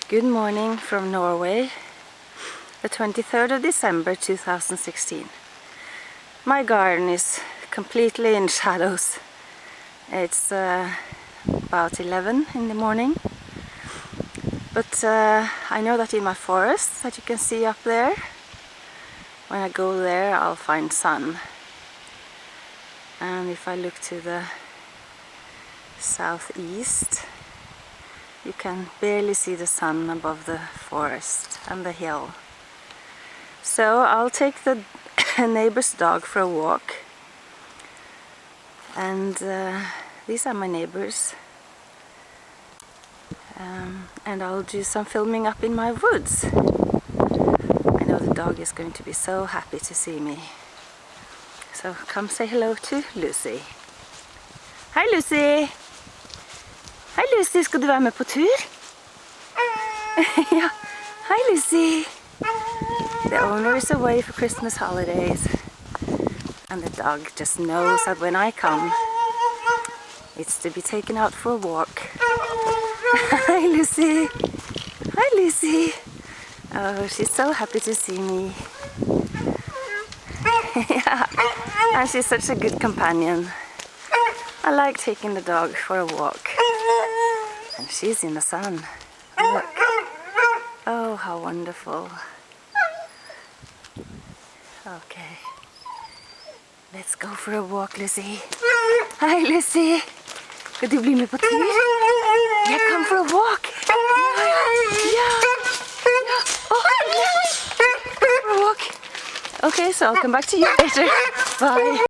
Good morning from Norway, the 23rd of December 2016. My garden is completely in shadows. It's about 11 in the morning, but I know that in my forest that you can see up there, when I go there I'll find sun. And if I look to the southeast, you can barely see the sun above the forest and the hill. So I'll take the neighbor's dog for a walk. And these are my neighbors. And I'll do some filming up in my woods. I know the dog is going to be so happy to see me. So come say hello to Lucy. Hi Lucy! Hei Lucy, skal du være med på tur? Ja. Hi Lucy! The owner is away for Christmas holidays. And the dog just knows that when I come, it's to be taken out for a walk. Hi Lucy! Hi Lucy! Oh, she's so happy to see me. Yeah. And she's such a good companion. I like taking the dog for a walk. And she's in the sun. Look. Oh, how wonderful. Okay. Let's go for a walk, Lucy. Hi, Lucy. Skal du bli med på tur? Yeah, come for a walk. Yeah. Oh, yeah. Come for a walk. Okay, so I'll come back to you later. Bye.